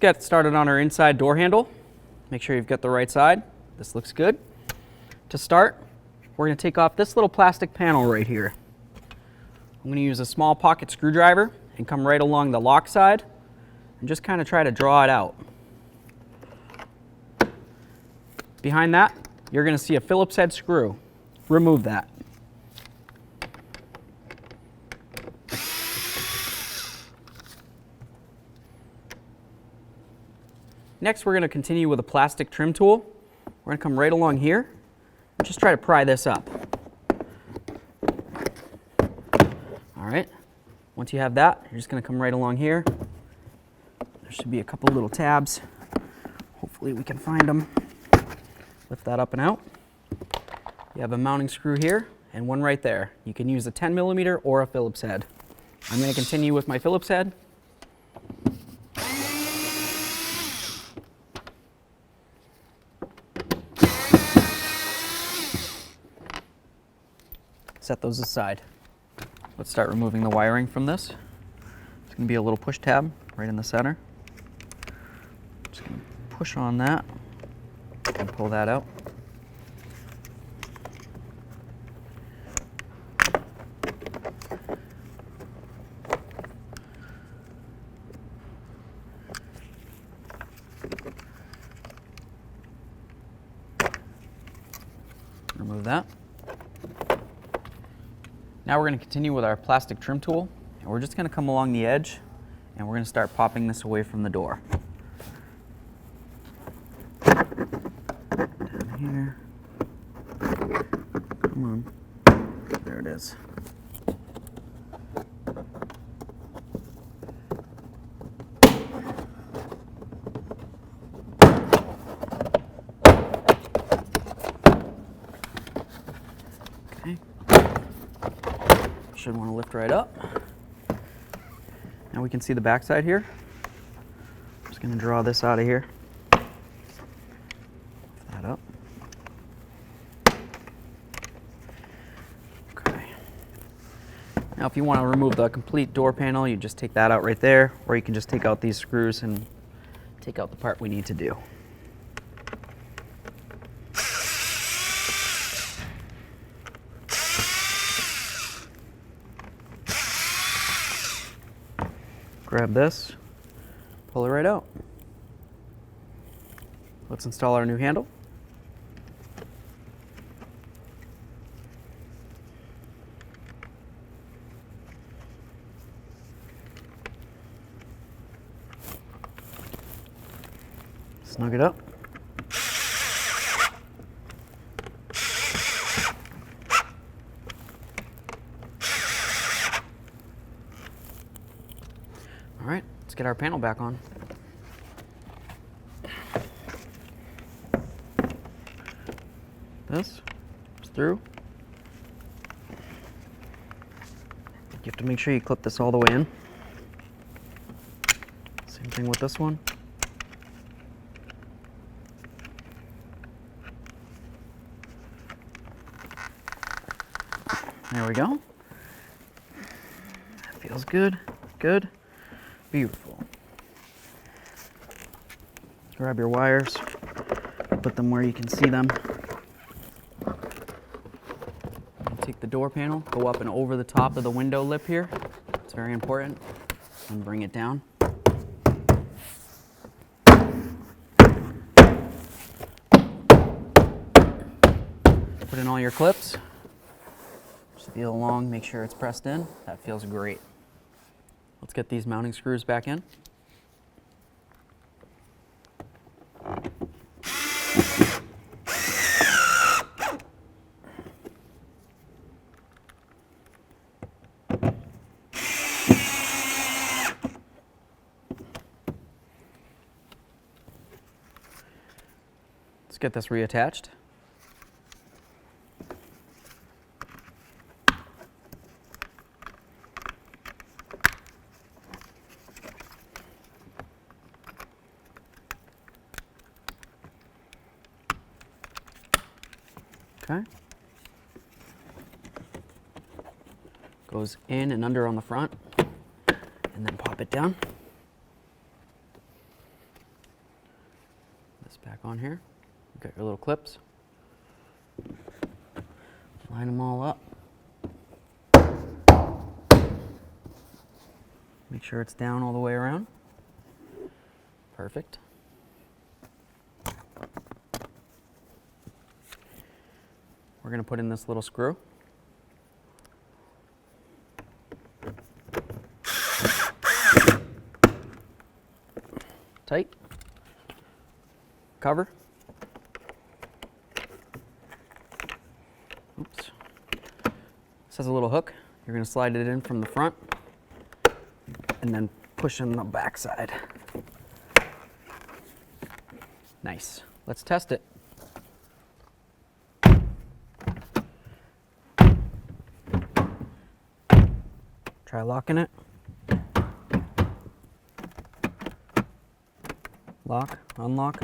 get started on our inside door handle. Make sure you've got the right side. This looks good. To start, we're going to take off this little plastic panel right here. I'm going to use a small pocket screwdriver and come right along the lock side and just kind of try to draw it out. Behind that, you're going to see a Phillips head screw. Remove that. Next, we're going to continue with a plastic trim tool. We're going to come right along here and just try to pry this up. All right. Once you have that, you're just going to come right along here. There should be a couple little tabs. Hopefully we can find them. Lift that up and out. You have a mounting screw here and one right there. You can use a 10mm or a Phillips head. I'm going to continue with my Phillips head. Set those aside. Let's start removing the wiring from this. It's going to be a little push tab right in the center. Just going to push on that and pull that out. Remove that. Now we're going to continue with our plastic trim tool, and we're just going to come along the edge and we're going to start popping this away from the door. Down here. Come on. There it is. Okay. Should want to lift right up. Now we can see the back side here. I'm just going to draw this out of here. Lift that up. Okay. Now if you want to remove the complete door panel, you just take that out right there, or you can just take out these screws and take out the part we need to do. Grab this, pull it right out. Let's install our new handle. Snug it up. All right, let's get our panel back on. This is through. You have to make sure you clip this all the way in. Same thing with this one. There we go. That feels good. Good. Beautiful. Grab your wires, put them where you can see them. Take the door panel, go up and over the top of the window lip here. It's very important. And bring it down. Put in all your clips. Just feel along, make sure it's pressed in. That feels great. Let's get these mounting screws back in. Let's get this reattached. Okay. Goes in and under on the front, and then pop it down. on here. Got your little clips. Line them all up. Make sure it's down all the way around. Perfect. We're going to put in this little screw. Tight. Cover. Oops. This has a little hook. You're going to slide it in from the front and then push in the back side. Nice. Let's test it. Try locking it. Lock, unlock.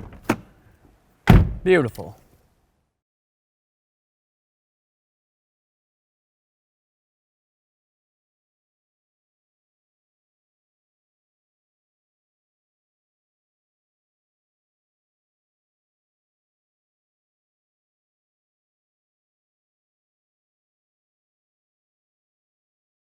Beautiful.